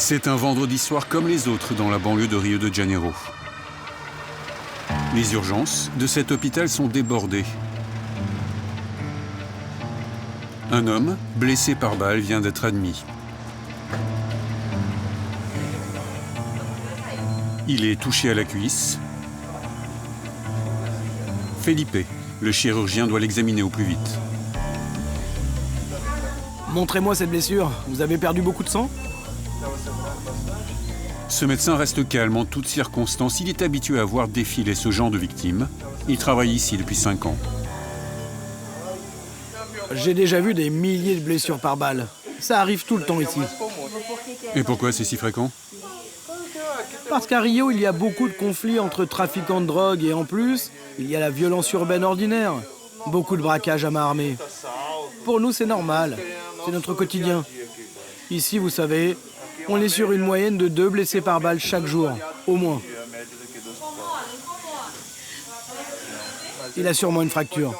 C'est un vendredi soir comme les autres dans la banlieue de Rio de Janeiro. Les urgences de cet hôpital sont débordées. Un homme, blessé par balle, vient d'être admis. Il est touché à la cuisse. Felipe, le chirurgien, doit l'examiner au plus vite. Montrez-moi cette blessure. Vous avez perdu beaucoup de sang ? Ce médecin reste calme en toutes circonstances. Il est habitué à voir défiler ce genre de victimes. Il travaille ici depuis 5 ans. J'ai déjà vu des milliers de blessures par balle. Ça arrive tout le temps ici. Et pourquoi c'est si fréquent? Parce qu'à Rio, il y a beaucoup de conflits entre trafiquants de drogue et en plus, il y a la violence urbaine ordinaire. Beaucoup de braquages à main armée. Pour nous, c'est normal. C'est notre quotidien. Ici, vous savez, on est sur une moyenne de 2 blessés par balle chaque jour, au moins. Il a sûrement une fracture.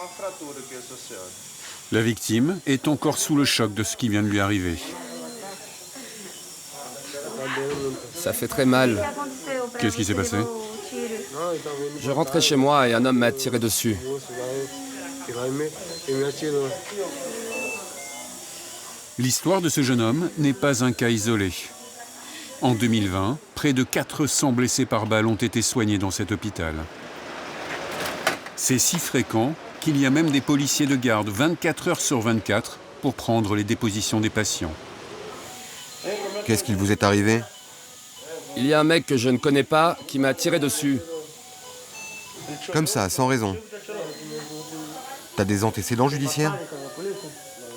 La victime est encore sous le choc de ce qui vient de lui arriver. Ça fait très mal. Qu'est-ce qui s'est passé? Je rentrais chez moi et un homme m'a tiré dessus. L'histoire de ce jeune homme n'est pas un cas isolé. En 2020, près de 400 blessés par balle ont été soignés dans cet hôpital. C'est si fréquent qu'il y a même des policiers de garde 24 heures sur 24 pour prendre les dépositions des patients. Qu'est-ce qu'il vous est arrivé? Il y a un mec que je ne connais pas qui m'a tiré dessus. Comme ça, sans raison. T'as des antécédents judiciaires?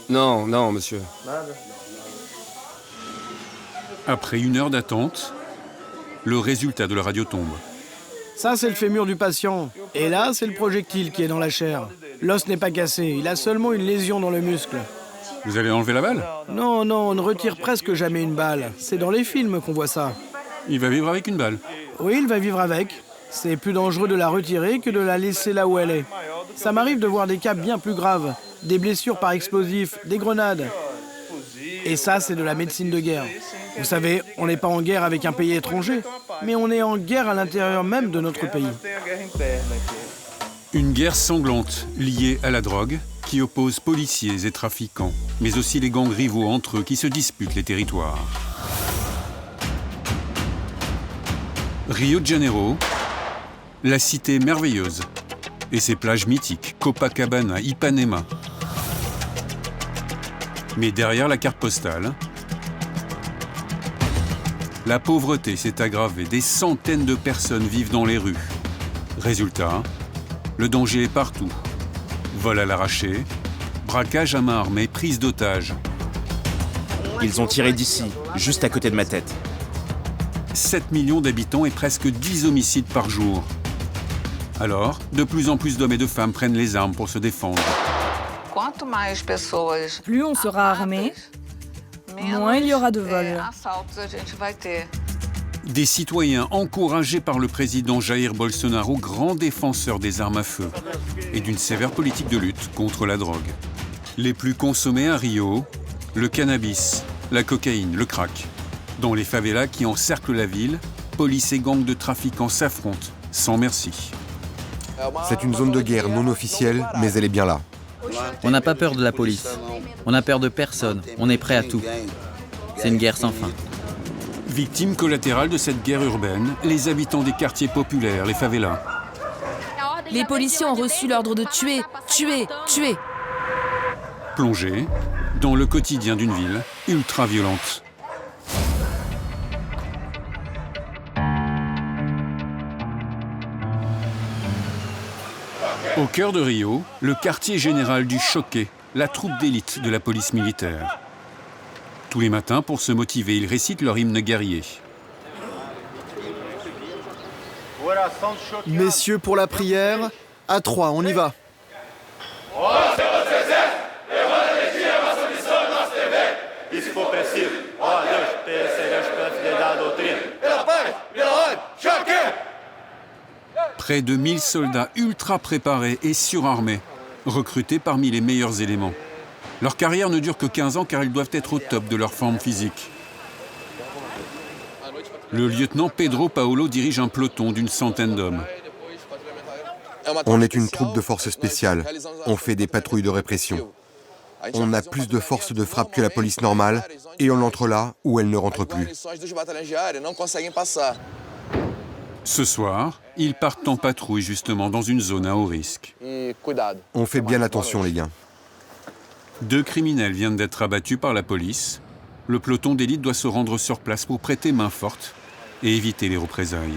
Non, non, monsieur. Après 1 heure d'attente, le résultat de la radio tombe. Ça, c'est le fémur du patient. Et là, c'est le projectile qui est dans la chair. L'os n'est pas cassé, il a seulement une lésion dans le muscle. Vous allez enlever la balle? Non, non, on ne retire presque jamais une balle. C'est dans les films qu'on voit ça. Il va vivre avec une balle. Oui, il va vivre avec. C'est plus dangereux de la retirer que de la laisser là où elle est. Ça m'arrive de voir des cas bien plus graves. Des blessures par explosifs, des grenades. Et ça, c'est de la médecine de guerre. Vous savez, on n'est pas en guerre avec un pays étranger, mais on est en guerre à l'intérieur même de notre pays. Une guerre sanglante liée à la drogue qui oppose policiers et trafiquants, mais aussi les gangs rivaux entre eux qui se disputent les territoires. Rio de Janeiro, la cité merveilleuse, et ses plages mythiques, Copacabana, Ipanema. Mais derrière la carte postale, la pauvreté s'est aggravée. Des centaines de personnes vivent dans les rues. Résultat, le danger est partout. Vol à l'arraché, braquage à main armée, prise d'otages. Ils ont tiré d'ici, juste à côté de ma tête. 7 millions d'habitants et presque 10 homicides par jour. Alors, de plus en plus d'hommes et de femmes prennent les armes pour se défendre. Plus on sera armé, moins il y aura de vols. Des citoyens encouragés par le président Jair Bolsonaro, grand défenseur des armes à feu et d'une sévère politique de lutte contre la drogue. Les plus consommés à Rio, le cannabis, la cocaïne, le crack. Dans les favelas qui encerclent la ville, police et gangs de trafiquants s'affrontent sans merci. C'est une zone de guerre non officielle, mais elle est bien là. On n'a pas peur de la police. On n'a peur de personne. On est prêt à tout. C'est une guerre sans fin. Victimes collatérales de cette guerre urbaine, les habitants des quartiers populaires, les favelas. Les policiers ont reçu l'ordre de tuer, tuer, tuer. Plongés dans le quotidien d'une ville ultra-violente. Au cœur de Rio, le quartier général du Choqué, la troupe d'élite de la police militaire. Tous les matins, pour se motiver, ils récitent leur hymne guerrier. Messieurs, pour la prière, à 3, on y va. Près de 1000 soldats ultra préparés et surarmés, recrutés parmi les meilleurs éléments. Leur carrière ne dure que 15 ans car ils doivent être au top de leur forme physique. Le lieutenant Pedro Paulo dirige un peloton d'une centaine d'hommes. On est une troupe de force spéciale. On fait des patrouilles de répression. On a plus de force de frappe que la police normale et on entre là où elle ne rentre plus. Ce soir, ils partent en patrouille justement dans une zone à haut risque. On fait bien attention, les gars. 2 criminels viennent d'être abattus par la police. Le peloton d'élite doit se rendre sur place pour prêter main forte et éviter les représailles.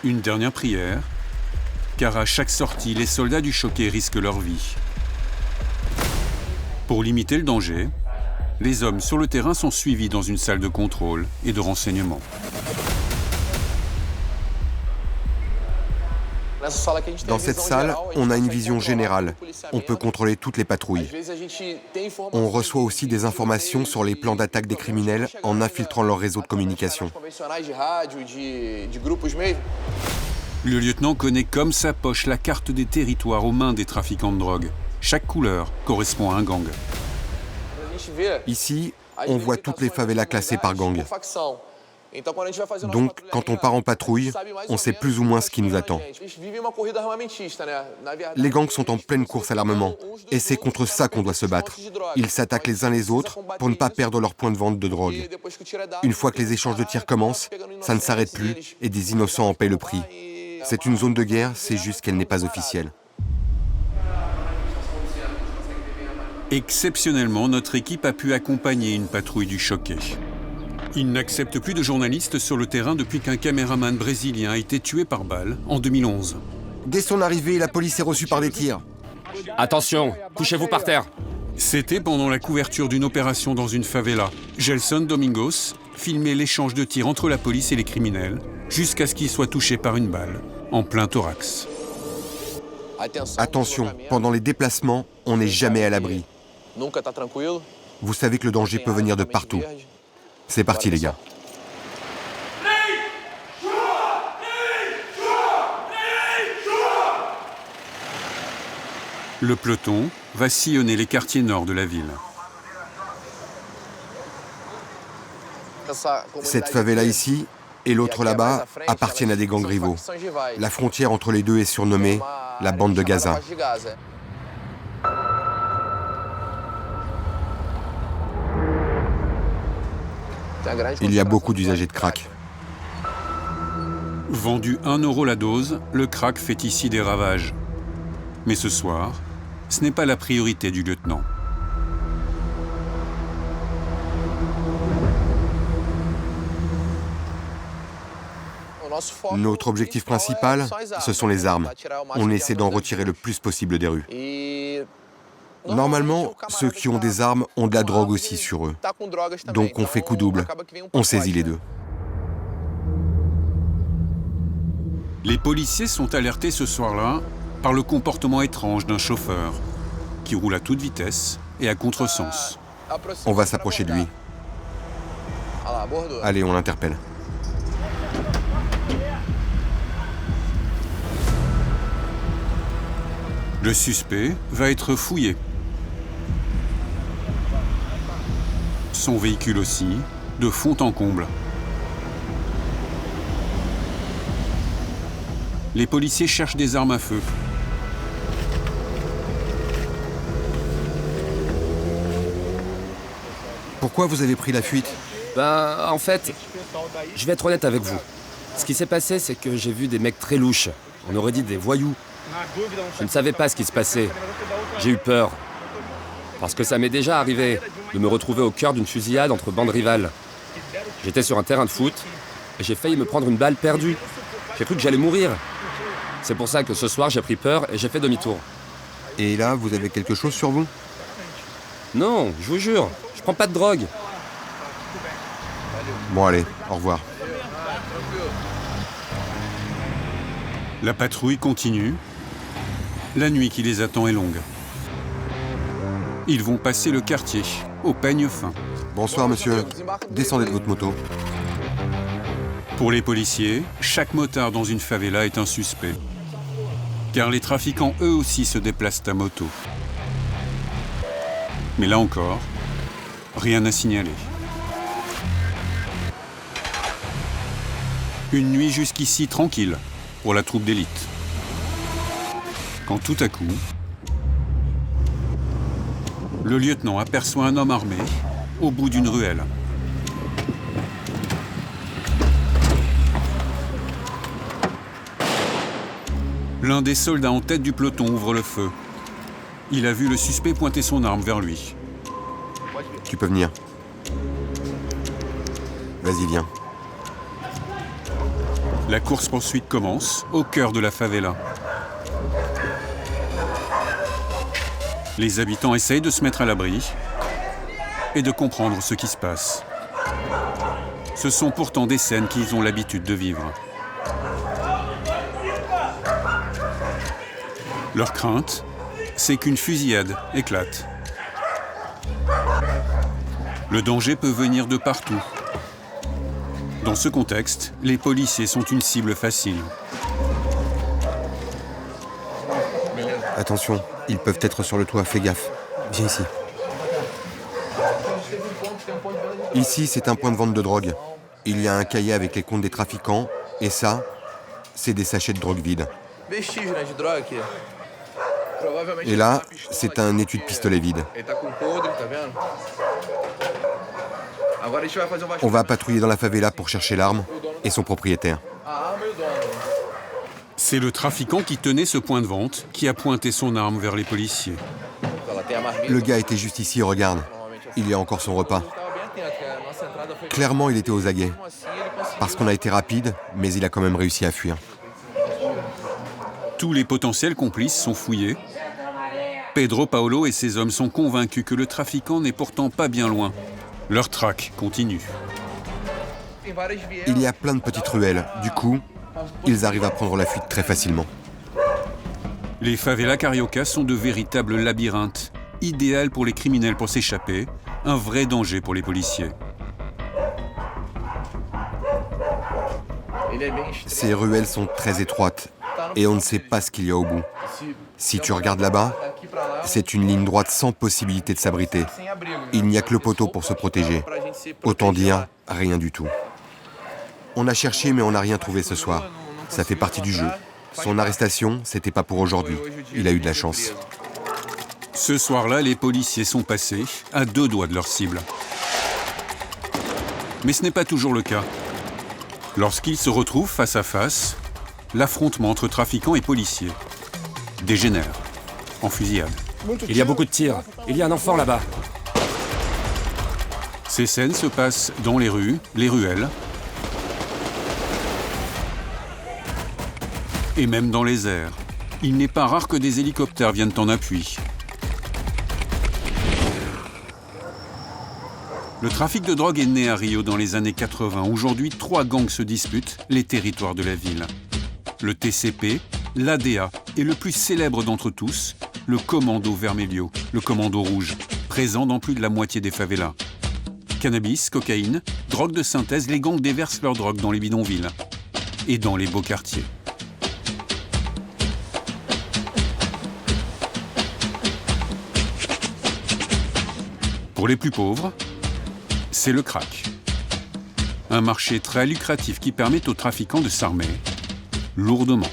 Une dernière prière, car à chaque sortie, les soldats du Choqué risquent leur vie. Pour limiter le danger, les hommes sur le terrain sont suivis dans une salle de contrôle et de renseignement. Dans cette salle, on a une vision générale. On peut contrôler toutes les patrouilles. On reçoit aussi des informations sur les plans d'attaque des criminels en infiltrant leur réseau de communication. Le lieutenant connaît comme sa poche la carte des territoires aux mains des trafiquants de drogue. Chaque couleur correspond à un gang. Ici, on voit toutes les favelas classées par gang. Donc, quand on part en patrouille, on sait plus ou moins ce qui nous attend. Les gangs sont en pleine course à l'armement, et c'est contre ça qu'on doit se battre. Ils s'attaquent les uns les autres pour ne pas perdre leur point de vente de drogue. Une fois que les échanges de tirs commencent, ça ne s'arrête plus, et des innocents en paient le prix. C'est une zone de guerre, c'est juste qu'elle n'est pas officielle. Exceptionnellement, notre équipe a pu accompagner une patrouille du Choqué. Il n'accepte plus de journalistes sur le terrain depuis qu'un caméraman brésilien a été tué par balle en 2011. Dès son arrivée, la police est reçue par des tirs. Attention, couchez-vous par terre. C'était pendant la couverture d'une opération dans une favela. Gelson Domingos filmait l'échange de tirs entre la police et les criminels jusqu'à ce qu'il soit touché par une balle en plein thorax. Attention, pendant les déplacements, on n'est jamais à l'abri. Vous savez que le danger peut venir de partout. C'est parti, les gars. Le peloton va sillonner les quartiers nord de la ville. Cette favela ici et l'autre là-bas appartiennent à des gangs rivaux. La frontière entre les deux est surnommée la bande de Gaza. Il y a beaucoup d'usagers de crack. Vendu 1 € la dose, le crack fait ici des ravages. Mais ce soir, ce n'est pas la priorité du lieutenant. Notre objectif principal, ce sont les armes. On essaie d'en retirer le plus possible des rues. Normalement, ceux qui ont des armes ont de la drogue aussi sur eux. Donc on fait coup double. On saisit les deux. Les policiers sont alertés ce soir-là par le comportement étrange d'un chauffeur qui roule à toute vitesse et à contresens. On va s'approcher de lui. Allez, on l'interpelle. Le suspect va être fouillé. Son véhicule aussi, de fond en comble. Les policiers cherchent des armes à feu. Pourquoi vous avez pris la fuite? Ben, en fait, je vais être honnête avec vous. Ce qui s'est passé, c'est que j'ai vu des mecs très louches. On aurait dit des voyous. Je ne savais pas ce qui se passait. J'ai eu peur. Parce que ça m'est déjà arrivé de me retrouver au cœur d'une fusillade entre bandes rivales. J'étais sur un terrain de foot et j'ai failli me prendre une balle perdue. J'ai cru que j'allais mourir. C'est pour ça que ce soir, j'ai pris peur et j'ai fait demi-tour. Et là, vous avez quelque chose sur vous? Non, je vous jure, je prends pas de drogue. Bon allez, au revoir. La patrouille continue. La nuit qui les attend est longue. Ils vont passer le quartier, au peigne fin. Bonsoir monsieur, descendez de votre moto. Pour les policiers, chaque motard dans une favela est un suspect. Car les trafiquants eux aussi se déplacent à moto. Mais là encore, rien à signaler. Une nuit jusqu'ici tranquille pour la troupe d'élite. Quand tout à coup, le lieutenant aperçoit un homme armé au bout d'une ruelle. L'un des soldats en tête du peloton ouvre le feu. Il a vu le suspect pointer son arme vers lui. Tu peux venir. Vas-y, viens. La course-poursuite commence au cœur de la favela. Les habitants essayent de se mettre à l'abri et de comprendre ce qui se passe. Ce sont pourtant des scènes qu'ils ont l'habitude de vivre. Leur crainte, c'est qu'une fusillade éclate. Le danger peut venir de partout. Dans ce contexte, les policiers sont une cible facile. Attention, ils peuvent être sur le toit, fais gaffe. Viens ici. Ici, c'est un point de vente de drogue. Il y a un cahier avec les comptes des trafiquants, et ça, c'est des sachets de drogue vides. Et là, c'est un étui de pistolet vide. On va patrouiller dans la favela pour chercher l'arme et son propriétaire. C'est le trafiquant qui tenait ce point de vente qui a pointé son arme vers les policiers. Le gars était juste ici, regarde. Il y a encore son repas. Clairement, il était aux aguets. Parce qu'on a été rapide, mais il a quand même réussi à fuir. Tous les potentiels complices sont fouillés. Pedro Paolo et ses hommes sont convaincus que le trafiquant n'est pourtant pas bien loin. Leur traque continue. Il y a plein de petites ruelles. Du coup, ils arrivent à prendre la fuite très facilement. Les favelas cariocas sont de véritables labyrinthes, idéales pour les criminels pour s'échapper, un vrai danger pour les policiers. Ces ruelles sont très étroites et on ne sait pas ce qu'il y a au bout. Si tu regardes là-bas, c'est une ligne droite sans possibilité de s'abriter. Il n'y a que le poteau pour se protéger. Autant dire, rien du tout. On a cherché mais on n'a rien trouvé ce soir. Ça fait partie du jeu. Son arrestation, c'était pas pour aujourd'hui. Il a eu de la chance. Ce soir-là, les policiers sont passés à 2 doigts de leur cible. Mais ce n'est pas toujours le cas. Lorsqu'ils se retrouvent face à face, l'affrontement entre trafiquants et policiers dégénère en fusillade. Il y a beaucoup de tirs. Il y a un enfant là-bas. Ces scènes se passent dans les rues, les ruelles, et même dans les airs. Il n'est pas rare que des hélicoptères viennent en appui. Le trafic de drogue est né à Rio dans les années 80. Aujourd'hui, 3 gangs se disputent les territoires de la ville. Le TCP, l'ADA et le plus célèbre d'entre tous, le Commando Vermelho, le Commando Rouge, présent dans plus de la moitié des favelas. Cannabis, cocaïne, drogue de synthèse, les gangs déversent leur drogue dans les bidonvilles et dans les beaux quartiers. Pour les plus pauvres, c'est le crack. Un marché très lucratif qui permet aux trafiquants de s'armer lourdement.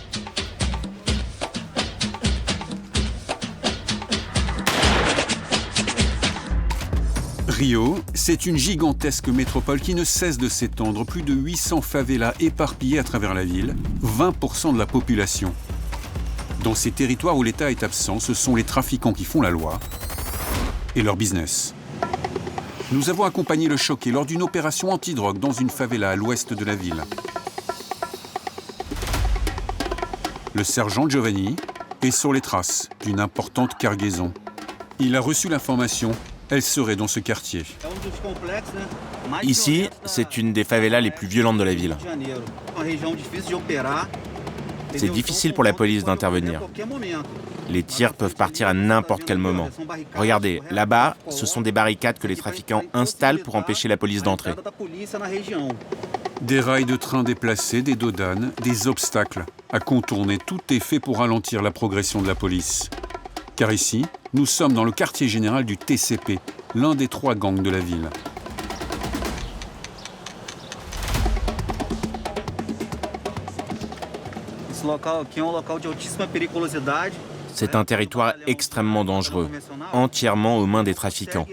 Rio, c'est une gigantesque métropole qui ne cesse de s'étendre. Plus de 800 favelas éparpillées à travers la ville, 20% de la population. Dans ces territoires où l'État est absent, ce sont les trafiquants qui font la loi et leur business. Nous avons accompagné le choqué lors d'une opération anti-drogue dans une favela à l'ouest de la ville. Le sergent Giovanni est sur les traces d'une importante cargaison. Il a reçu l'information, elle serait dans ce quartier. Ici, c'est une des favelas les plus violentes de la ville. C'est difficile pour la police d'intervenir. Les tirs peuvent partir à n'importe quel moment. Regardez, là-bas, ce sont des barricades que les trafiquants installent pour empêcher la police d'entrer. Des rails de train déplacés, des dodanes, des obstacles à contourner. Tout est fait pour ralentir la progression de la police. Car ici, Nous sommes dans le quartier général du TCP, l'un des 3 gangs de la ville. C'est un territoire extrêmement dangereux, entièrement aux mains des trafiquants.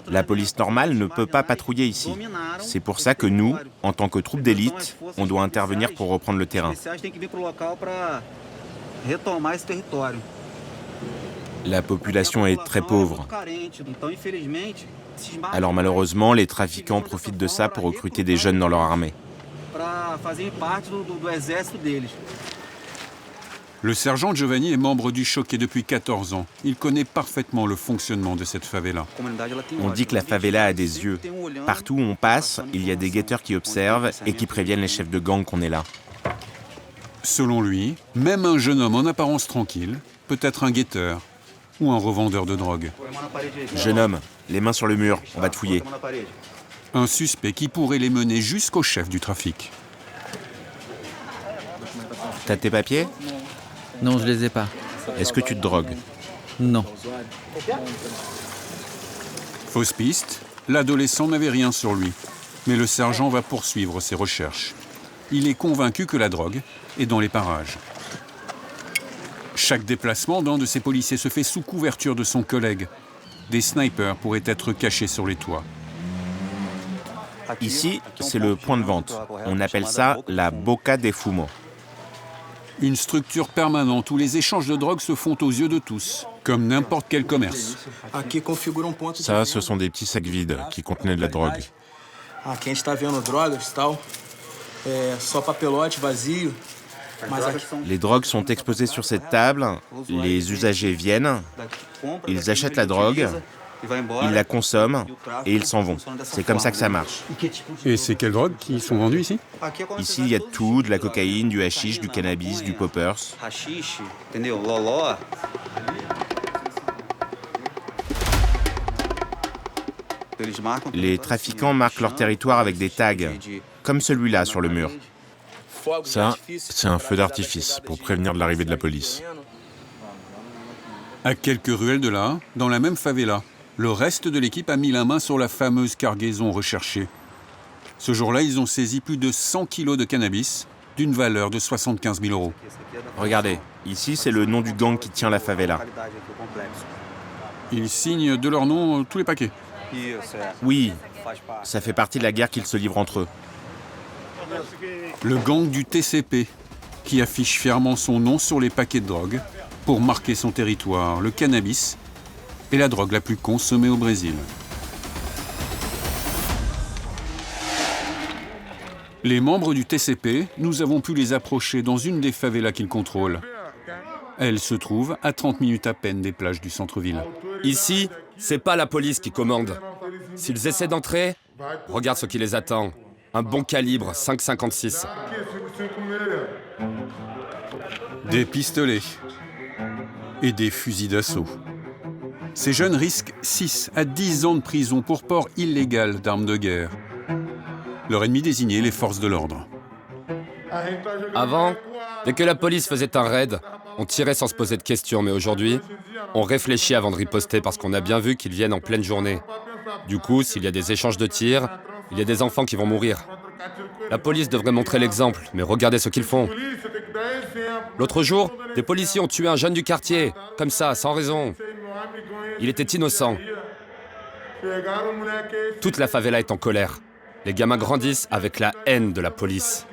La police normale ne peut pas patrouiller ici. C'est pour ça que nous, en tant que troupe d'élite, on doit intervenir pour reprendre le terrain. La population est très pauvre. Alors malheureusement, les trafiquants profitent de ça pour recruter des jeunes dans leur armée. Le sergent Giovanni est membre du Choqué depuis 14 ans. Il connaît parfaitement le fonctionnement de cette favela. On dit que la favela a des yeux. Partout où on passe, il y a des guetteurs qui observent et qui préviennent les chefs de gang qu'on est là. Selon lui, même un jeune homme en apparence tranquille peut être un guetteur ou un revendeur de drogue. Jeune homme, les mains sur le mur, on va te fouiller. Un suspect qui pourrait les mener jusqu'au chef du trafic. T'as tes papiers? Non, je les ai pas. Est-ce que tu te drogues? Non. Fausse piste, l'adolescent n'avait rien sur lui. Mais le sergent va poursuivre ses recherches. Il est convaincu que la drogue est dans les parages. Chaque déplacement d'un de ces policiers se fait sous couverture de son collègue. Des snipers pourraient être cachés sur les toits. Ici, c'est le point de vente. On appelle ça la Boca de Fumo. Une structure permanente où les échanges de drogue se font aux yeux de tous, comme n'importe quel commerce. Ça, ce sont des petits sacs vides qui contenaient de la drogue. Les drogues sont exposées sur cette table, les usagers viennent, ils achètent la drogue, ils la consomment et ils s'en vont. C'est comme ça que ça marche. Et c'est quelles drogues qui sont vendues ici? Ici, il y a de tout, de la cocaïne, du hashish, du cannabis, du poppers. Les trafiquants marquent leur territoire avec des tags, comme celui-là sur le mur. Ça, c'est un feu d'artifice pour prévenir de l'arrivée de la police. À quelques ruelles de là, dans la même favela, le reste de l'équipe a mis la main sur la fameuse cargaison recherchée. Ce jour-là, ils ont saisi plus de 100 kilos de cannabis, d'une valeur de 75 000 euros. Regardez, ici, c'est le nom du gang qui tient la favela. Ils signent de leur nom tous les paquets. Oui, ça fait partie de la guerre qu'ils se livrent entre eux. Le gang du TCP, qui affiche fièrement son nom sur les paquets de drogue pour marquer son territoire, le cannabis est la drogue la plus consommée au Brésil. Les membres du TCP, nous avons pu les approcher dans une des favelas qu'ils contrôlent. Elle se trouve à 30 minutes à peine des plages du centre-ville. Ici, c'est pas la police qui commande. S'ils essaient d'entrer, regarde ce qui les attend. Un bon calibre, 5,56. Des pistolets et des fusils d'assaut. Ces jeunes risquent 6 à 10 ans de prison pour port illégal d'armes de guerre. Leur ennemi désigné, les forces de l'ordre. Avant, dès que la police faisait un raid, on tirait sans se poser de questions, mais aujourd'hui, on réfléchit avant de riposter parce qu'on a bien vu qu'ils viennent en pleine journée. Du coup, s'il y a des échanges de tirs, il y a des enfants qui vont mourir. La police devrait montrer l'exemple, mais regardez ce qu'ils font. L'autre jour, des policiers ont tué un jeune du quartier, comme ça, sans raison. Il était innocent. Toute la favela est en colère. Les gamins grandissent avec la haine de la police.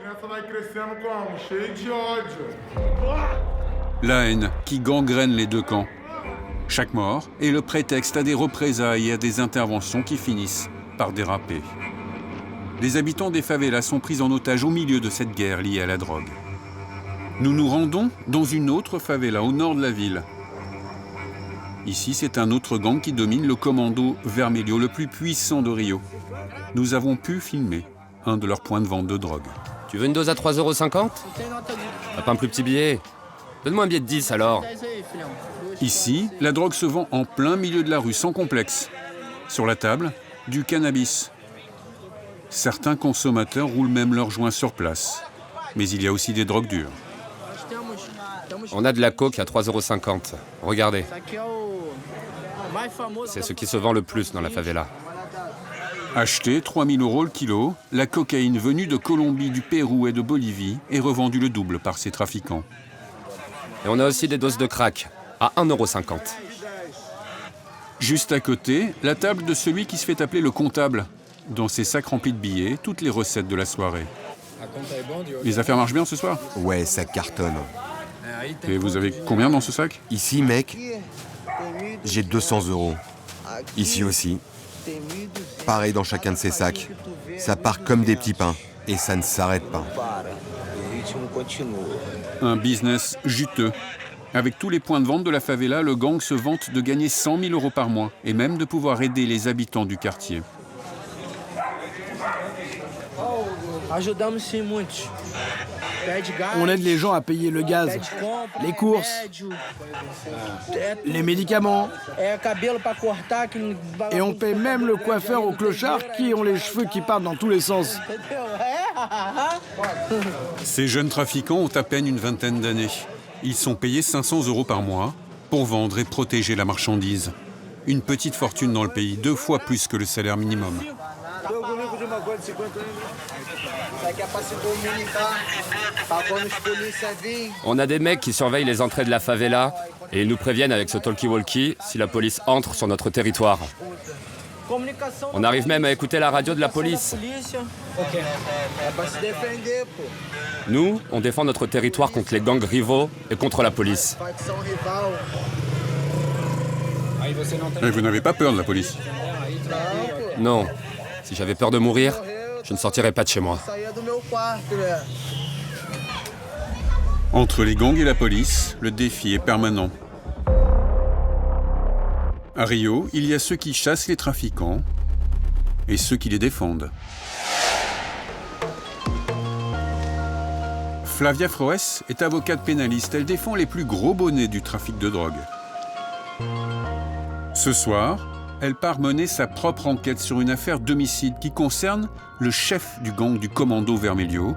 La haine qui gangrène les deux camps. Chaque mort est le prétexte à des représailles et à des interventions qui finissent par déraper. Les habitants des favelas sont pris en otage au milieu de cette guerre liée à la drogue. Nous nous rendons dans une autre favela au nord de la ville. Ici, c'est un autre gang qui domine le commando Vermelho, le plus puissant de Rio. Nous avons pu filmer un de leurs points de vente de drogue. Tu veux une dose à 3,50 €? T'as pas un plus petit billet? Donne-moi un billet de 10 alors. Ici, la drogue se vend en plein milieu de la rue, sans complexe. Sur la table, du cannabis. Certains consommateurs roulent même leurs joints sur place. Mais il y a aussi des drogues dures. On a de la coke à 3,50 €. Regardez. C'est ce qui se vend le plus dans la favela. Acheté 3 000 € le kilo, la cocaïne venue de Colombie, du Pérou et de Bolivie est revendue le double par ces trafiquants. Et on a aussi des doses de crack, à 1,50 €. Juste à côté, la table de celui qui se fait appeler le comptable. Dans ses sacs remplis de billets, toutes les recettes de la soirée. Les affaires marchent bien ce soir? Ouais, ça cartonne. Et vous avez combien dans ce sac? Ici, mec, j'ai 200 €. Ici aussi. Pareil dans chacun de ces sacs. Ça part comme des petits pains. Et ça ne s'arrête pas. Un business juteux. Avec tous les points de vente de la favela, le gang se vante de gagner 100 000 € par mois et même de pouvoir aider les habitants du quartier. On aide les gens à payer le gaz, les courses, les médicaments. Et on paie même le coiffeur aux clochards qui ont les cheveux qui partent dans tous les sens. Ces jeunes trafiquants ont à peine une vingtaine d'années. Ils sont payés 500 € par mois pour vendre et protéger la marchandise. Une petite fortune dans le pays, 2 fois plus que le salaire minimum. On a des mecs qui surveillent les entrées de la favela et ils nous préviennent avec ce talkie-walkie si la police entre sur notre territoire. On arrive même à écouter la radio de la police. Nous, on défend notre territoire contre les gangs rivaux et contre la police. Et vous n'avez pas peur de la police? Non, si j'avais peur de mourir, je ne sortirais pas de chez moi. Entre les gangs et la police, le défi est permanent. À Rio, il y a ceux qui chassent les trafiquants et ceux qui les défendent. Flavia Froes est avocate pénaliste. Elle défend les plus gros bonnets du trafic de drogue. Ce soir, elle part mener sa propre enquête sur une affaire d'homicide qui concerne le chef du gang du Commando Vermelho,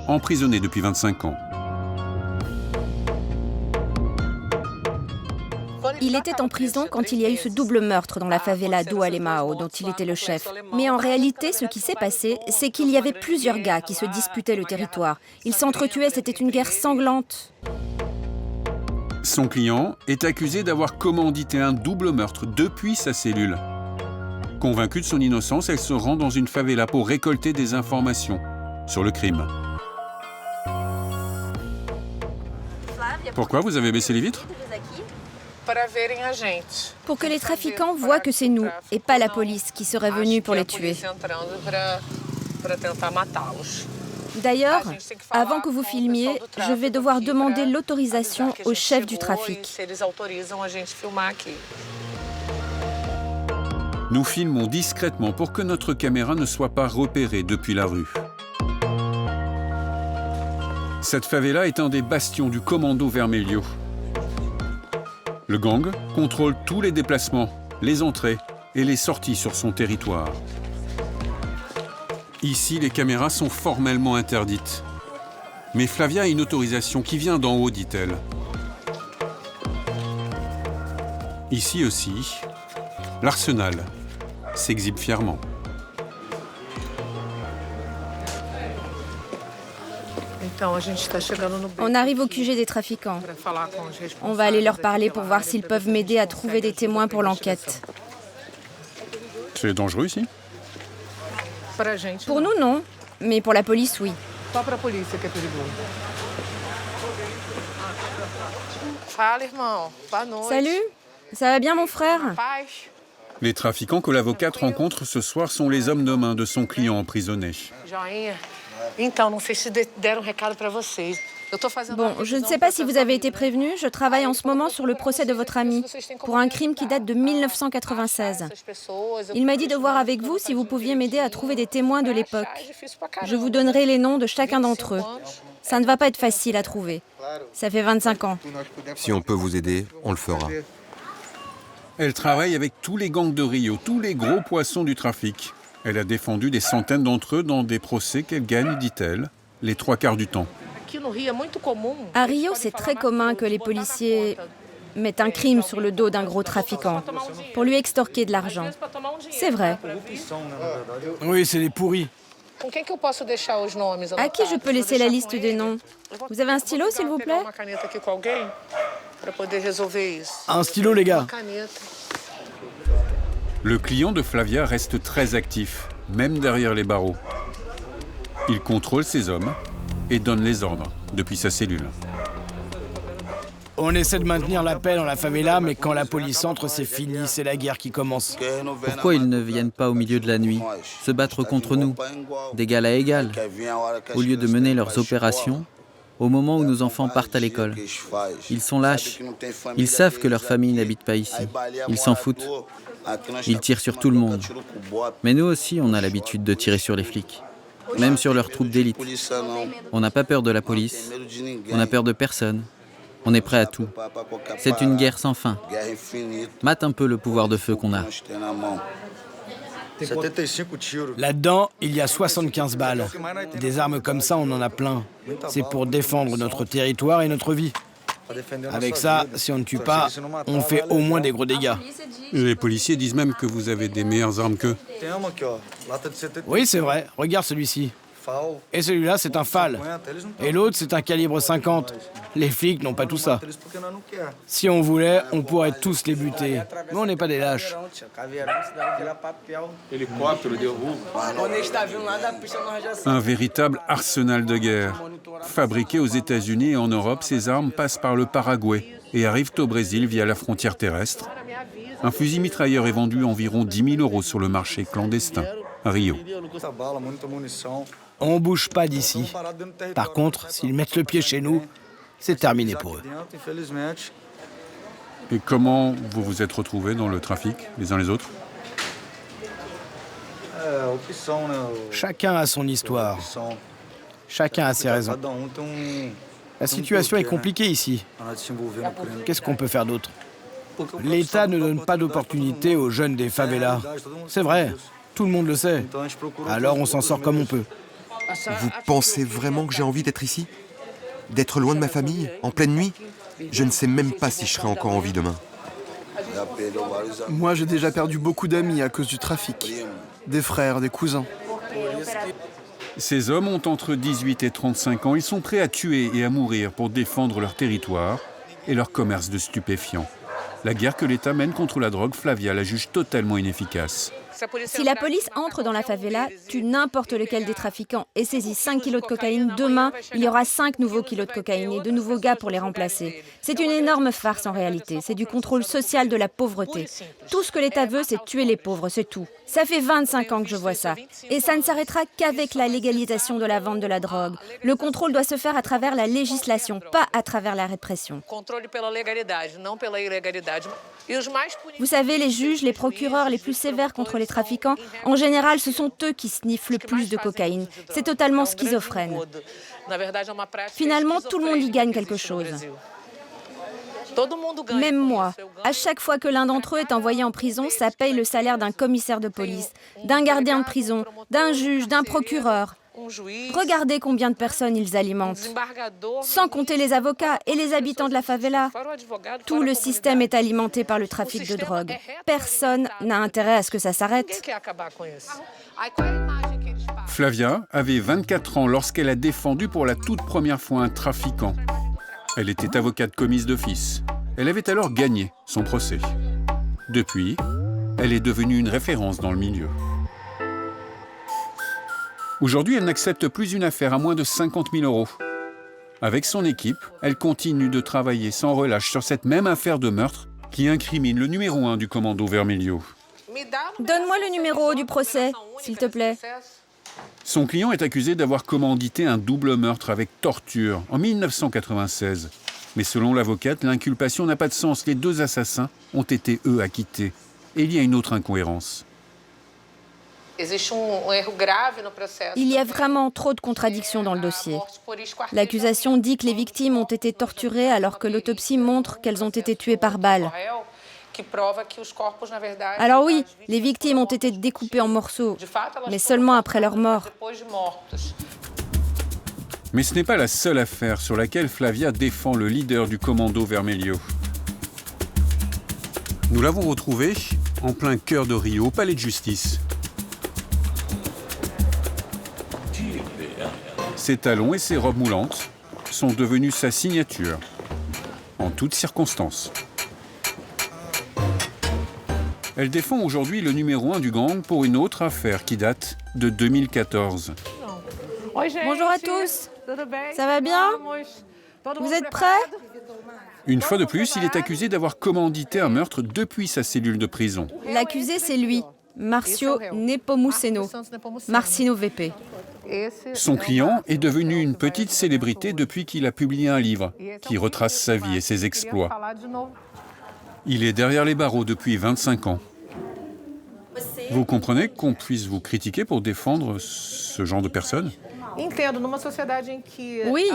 emprisonné depuis 25 ans. Il était en prison quand il y a eu ce double meurtre dans la favela do Alemão, dont il était le chef. Mais en réalité, ce qui s'est passé, c'est qu'il y avait plusieurs gars qui se disputaient le territoire. Ils s'entretuaient, c'était une guerre sanglante. Son client est accusé d'avoir commandité un double meurtre depuis sa cellule. Convaincue de son innocence, elle se rend dans une favela pour récolter des informations sur le crime. Pourquoi vous avez baissé les vitres? Pour que les trafiquants voient que c'est nous, et pas la police, qui serait venue pour les tuer. D'ailleurs, avant que vous filmiez, je vais devoir demander l'autorisation au chef du trafic. Nous filmons discrètement pour que notre caméra ne soit pas repérée depuis la rue. Cette favela est un des bastions du Commando Vermelho. Le gang contrôle tous les déplacements, les entrées et les sorties sur son territoire. Ici, les caméras sont formellement interdites. Mais Flavia a une autorisation qui vient d'en haut, dit-elle. Ici aussi, l'arsenal s'exhibe fièrement. On arrive au QG des trafiquants. On va aller leur parler pour voir s'ils peuvent m'aider à trouver des témoins pour l'enquête. C'est dangereux ici? Pour nous, non. Mais pour la police, oui. Salut, ça va bien mon frère? Les trafiquants que l'avocate rencontre ce soir sont les hommes de main de son client emprisonné. Bon, je ne sais pas si vous avez été prévenu, je travaille en ce moment sur le procès de votre ami, pour un crime qui date de 1996. Il m'a dit de voir avec vous si vous pouviez m'aider à trouver des témoins de l'époque. Je vous donnerai les noms de chacun d'entre eux. Ça ne va pas être facile à trouver. Ça fait 25 ans. Si on peut vous aider, on le fera. Elle travaille avec tous les gangs de Rio, tous les gros poissons du trafic. Elle a défendu des centaines d'entre eux dans des procès qu'elle gagne, dit-elle, les 3 quarts du temps. À Rio, c'est très commun que les policiers mettent un crime sur le dos d'un gros trafiquant pour lui extorquer de l'argent. C'est vrai. Oui, c'est des pourris. À qui je peux laisser la liste des noms? Vous avez un stylo, s'il vous plaît? Un stylo, les gars. Le client de Flavia reste très actif, même derrière les barreaux. Il contrôle ses hommes et donne les ordres depuis sa cellule. On essaie de maintenir la paix dans la favela, mais quand la police entre, c'est fini, c'est la guerre qui commence. Pourquoi ils ne viennent pas au milieu de la nuit, se battre contre nous, d'égal à égal, au lieu de mener leurs opérations au moment où nos enfants partent à l'école? Ils sont lâches. Ils savent que leur famille n'habite pas ici. Ils s'en foutent. Ils tirent sur tout le monde. Mais nous aussi, on a l'habitude de tirer sur les flics, même sur leurs troupes d'élite. On n'a pas peur de la police. On n'a peur de personne. On est prêt à tout. C'est une guerre sans fin. Mate un peu le pouvoir de feu qu'on a. Là-dedans, il y a 75 balles. Des armes comme ça, on en a plein. C'est pour défendre notre territoire et notre vie. Avec ça, si on ne tue pas, on fait au moins des gros dégâts. Les policiers disent même que vous avez des meilleures armes qu'eux. Oui, c'est vrai. Regarde celui-ci. Et celui-là, c'est un FAL. Et l'autre, c'est un calibre 50. Les flics n'ont pas tout ça. Si on voulait, on pourrait tous les buter. Mais on n'est pas des lâches. Un véritable arsenal de guerre. Fabriquées aux États-Unis et en Europe, ces armes passent par le Paraguay et arrivent au Brésil via la frontière terrestre. Un fusil mitrailleur est vendu environ 10 000 € sur le marché clandestin à Rio. On bouge pas d'ici. Par contre, s'ils mettent le pied chez nous, c'est terminé pour eux. Et comment vous vous êtes retrouvés dans le trafic, les uns les autres? Chacun a son histoire. Chacun a ses raisons. La situation est compliquée ici. Qu'est-ce qu'on peut faire d'autre? L'État ne donne pas d'opportunité aux jeunes des favelas. C'est vrai, tout le monde le sait. Alors on s'en sort comme on peut. Vous pensez vraiment que j'ai envie d'être ici? D'être loin de ma famille, en pleine nuit? Je ne sais même pas si je serai encore en vie demain. Moi, j'ai déjà perdu beaucoup d'amis à cause du trafic. Des frères, des cousins. Ces hommes ont entre 18 et 35 ans. Ils sont prêts à tuer et à mourir pour défendre leur territoire et leur commerce de stupéfiants. La guerre que l'État mène contre la drogue, Flavia la juge totalement inefficace. Si la police entre dans la favela, tue n'importe lequel des trafiquants et saisit 5 kilos de cocaïne, demain, il y aura 5 nouveaux kilos de cocaïne et de nouveaux gars pour les remplacer. C'est une énorme farce en réalité. C'est du contrôle social de la pauvreté. Tout ce que l'État veut, c'est tuer les pauvres, c'est tout. Ça fait 25 ans que je vois ça. Et ça ne s'arrêtera qu'avec la légalisation de la vente de la drogue. Le contrôle doit se faire à travers la législation, pas à travers la répression. Vous savez, les juges, les procureurs les plus sévères contre les trafiquants, en général, ce sont eux qui sniffent le plus de cocaïne. C'est totalement schizophrène. Finalement, tout le monde y gagne quelque chose. Même moi. À chaque fois que l'un d'entre eux est envoyé en prison, ça paye le salaire d'un commissaire de police, d'un gardien de prison, d'un juge, d'un procureur. Regardez combien de personnes ils alimentent. Sans compter les avocats et les habitants de la favela. Tout le système est alimenté par le trafic de drogue. Personne n'a intérêt à ce que ça s'arrête. Flavia avait 24 ans lorsqu'elle a défendu pour la toute première fois un trafiquant. Elle était avocate commise d'office. Elle avait alors gagné son procès. Depuis, elle est devenue une référence dans le milieu. Aujourd'hui, elle n'accepte plus une affaire à moins de 50 000 €. Avec son équipe, elle continue de travailler sans relâche sur cette même affaire de meurtre qui incrimine le numéro 1 du commando Vermelho. Donne-moi le numéro du procès, s'il te plaît. Son client est accusé d'avoir commandité un double meurtre avec torture en 1996. Mais selon l'avocate, l'inculpation n'a pas de sens. Les deux assassins ont été, eux, acquittés. Et il y a une autre incohérence. Il y a vraiment trop de contradictions dans le dossier. L'accusation dit que les victimes ont été torturées alors que l'autopsie montre qu'elles ont été tuées par balle. Alors oui, les victimes ont été découpées en morceaux, mais seulement après leur mort. Mais ce n'est pas la seule affaire sur laquelle Flavia défend le leader du commando Vermelho. Nous l'avons retrouvé en plein cœur de Rio, au palais de justice. Ses talons et ses robes moulantes sont devenus sa signature, en toutes circonstances. Elle défend aujourd'hui le numéro 1 du gang pour une autre affaire qui date de 2014. Bonjour à tous. Ça va bien? Vous êtes prêts? Une fois de plus, il est accusé d'avoir commandité un meurtre depuis sa cellule de prison. L'accusé, c'est lui, Marcio Nepomuceno, Marcino VP. Son client est devenu une petite célébrité depuis qu'il a publié un livre qui retrace sa vie et ses exploits. Il est derrière les barreaux depuis 25 ans. Vous comprenez qu'on puisse vous critiquer pour défendre ce genre de personnes? Oui,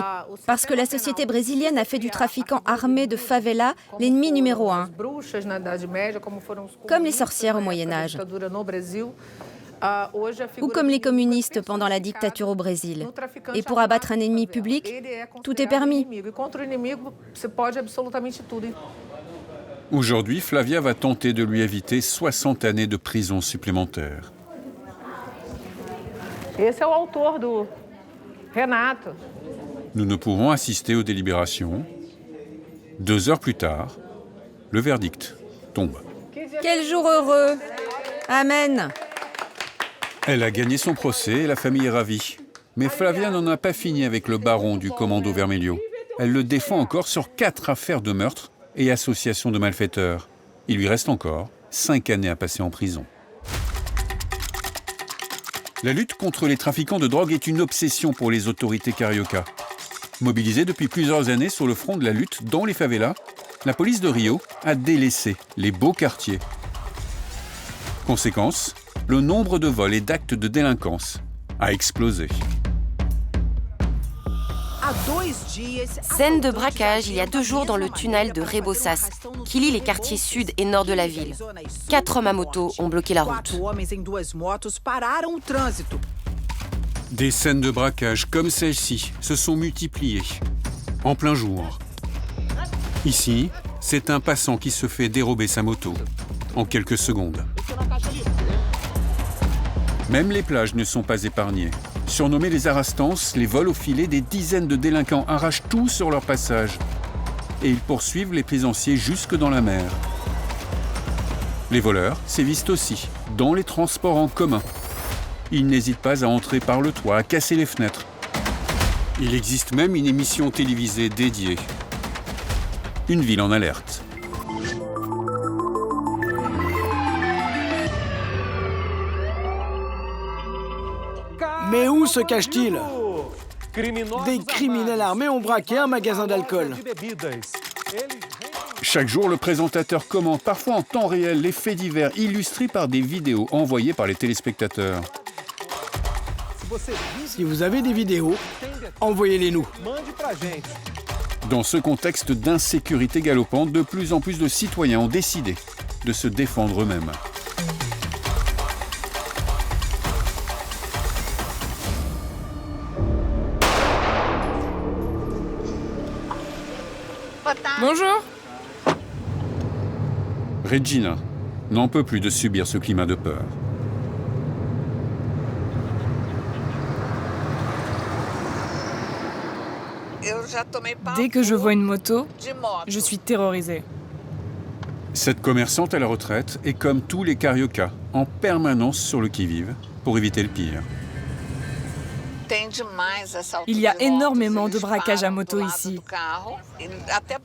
parce que la société brésilienne a fait du trafiquant armé de favela l'ennemi numéro 1, comme les sorcières au Moyen-Âge, ou comme les communistes pendant la dictature au Brésil. Et pour abattre un ennemi public, tout est permis. Aujourd'hui, Flavia va tenter de lui éviter 60 années de prison supplémentaire. Nous ne pourrons assister aux délibérations. 2 heures plus tard, le verdict tombe. Quel jour heureux! Amen! Elle a gagné son procès et la famille est ravie. Mais Flavia n'en a pas fini avec le baron du Commando Vermelho. Elle le défend encore sur 4 affaires de meurtre et association de malfaiteurs. Il lui reste encore 5 années à passer en prison. La lutte contre les trafiquants de drogue est une obsession pour les autorités cariocas. Mobilisée depuis plusieurs années sur le front de la lutte dans les favelas, la police de Rio a délaissé les beaux quartiers. Conséquence, le nombre de vols et d'actes de délinquance a explosé. Scène de braquage il y a 2 jours dans le tunnel de Rebouças, qui lie les quartiers sud et nord de la ville. 4 hommes à moto ont bloqué la route. Des scènes de braquage comme celle-ci se sont multipliées, en plein jour. Ici, c'est un passant qui se fait dérober sa moto, en quelques secondes. Même les plages ne sont pas épargnées. Surnommés les Arastances, les vols au filet, des dizaines de délinquants arrachent tout sur leur passage. Et ils poursuivent les plaisanciers jusque dans la mer. Les voleurs sévissent aussi dans les transports en commun. Ils n'hésitent pas à entrer par le toit, à casser les fenêtres. Il existe même une émission télévisée dédiée. Une ville en alerte. Mais où se cache-t-il? Des criminels armés ont braqué un magasin d'alcool. Chaque jour, le présentateur commente, parfois en temps réel, les faits divers illustrés par des vidéos envoyées par les téléspectateurs. Si vous avez des vidéos, envoyez-les nous. Dans ce contexte d'insécurité galopante, de plus en plus de citoyens ont décidé de se défendre eux-mêmes. Bonjour. Regina n'en peut plus de subir ce climat de peur. Dès que je vois une moto, je suis terrorisée. Cette commerçante à la retraite est comme tous les cariocas, en permanence sur le qui-vive pour éviter le pire. Il y a énormément de braquages à moto ici.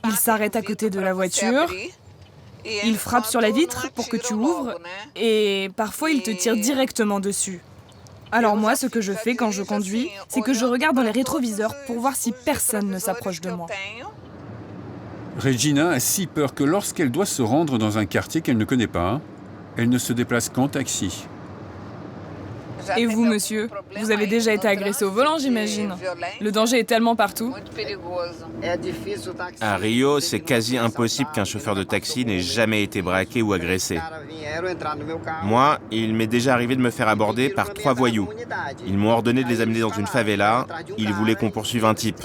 Ils s'arrêtent à côté de la voiture, ils frappent sur la vitre pour que tu ouvres et parfois ils te tirent directement dessus. Alors moi, ce que je fais quand je conduis, c'est que je regarde dans les rétroviseurs pour voir si personne ne s'approche de moi. Regina a si peur que lorsqu'elle doit se rendre dans un quartier qu'elle ne connaît pas, elle ne se déplace qu'en taxi. Et vous, monsieur, vous avez déjà été agressé au volant, j'imagine. Le danger est tellement partout. À Rio, c'est quasi impossible qu'un chauffeur de taxi n'ait jamais été braqué ou agressé. Moi, il m'est déjà arrivé de me faire aborder par 3 voyous. Ils m'ont ordonné de les amener dans une favela. Ils voulaient qu'on poursuive un type.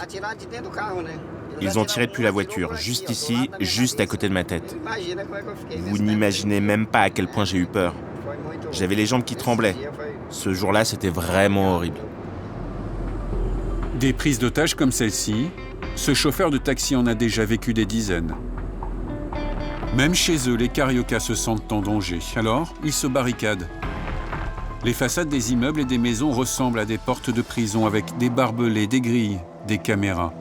Ils ont tiré depuis la voiture, juste ici, juste à côté de ma tête. Vous n'imaginez même pas à quel point j'ai eu peur. J'avais les jambes qui tremblaient. Ce jour-là, c'était vraiment horrible. Des prises d'otages comme celle-ci, ce chauffeur de taxi en a déjà vécu des dizaines. Même chez eux, les cariocas se sentent en danger. Alors, ils se barricadent. Les façades des immeubles et des maisons ressemblent à des portes de prison avec des barbelés, des grilles, des caméras.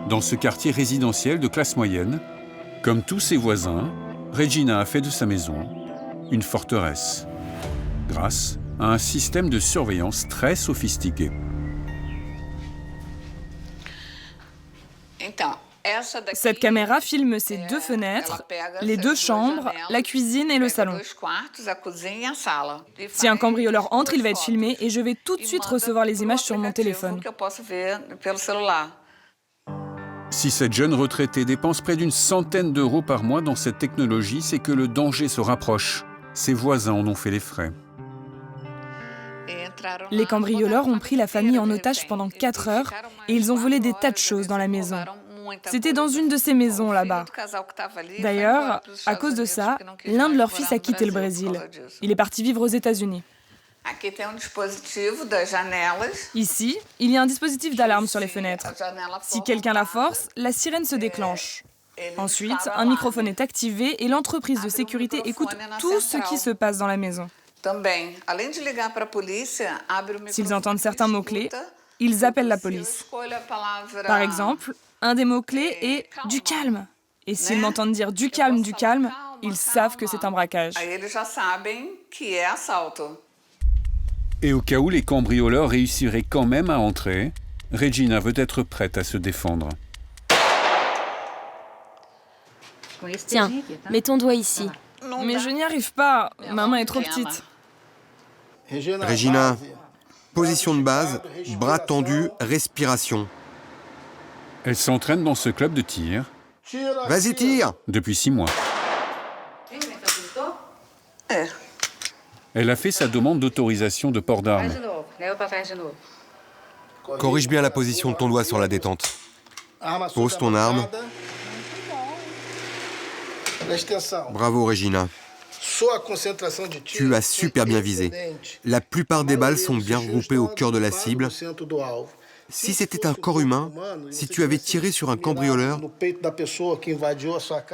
Dans ce quartier résidentiel de classe moyenne, comme tous ses voisins, Regina a fait de sa maison une forteresse, grâce à un système de surveillance très sophistiqué. Cette caméra filme ces 2 fenêtres, les 2 chambres, la cuisine et le salon. Si un cambrioleur entre, il va être filmé et je vais tout de suite recevoir les images sur mon téléphone. Si cette jeune retraitée dépense près d'une centaine d'euros par mois dans cette technologie, c'est que le danger se rapproche. Ses voisins en ont fait les frais. Les cambrioleurs ont pris la famille en otage pendant 4 heures et ils ont volé des tas de choses dans la maison. C'était dans une de ces maisons là-bas. D'ailleurs, à cause de ça, l'un de leurs fils a quitté le Brésil. Il est parti vivre aux États-Unis. Ici, il y a un dispositif d'alarme sur les fenêtres. Si quelqu'un la force, la sirène se déclenche. Ensuite, un microphone est activé et l'entreprise de sécurité écoute tout ce qui se passe dans la maison. S'ils entendent certains mots-clés, ils appellent la police. Par exemple, un des mots-clés est « du calme ». Et s'ils m'entendent dire « du calme », ils savent que c'est un braquage. Et au cas où les cambrioleurs réussiraient quand même à entrer, Regina veut être prête à se défendre. Tiens, mets ton doigt ici. Mais je n'y arrive pas, ma main est trop petite. Regina, position de base, bras tendus, respiration. Elle s'entraîne dans ce club de tir. Vas-y, tire! Depuis 6 mois. Elle a fait sa demande d'autorisation de port d'armes. Corrige bien la position de ton doigt sur la détente. Pose ton arme. Bravo, Regina. Tu as super bien visé. La plupart des balles sont bien regroupées au cœur de la cible. Si c'était un corps humain, si tu avais tiré sur un cambrioleur,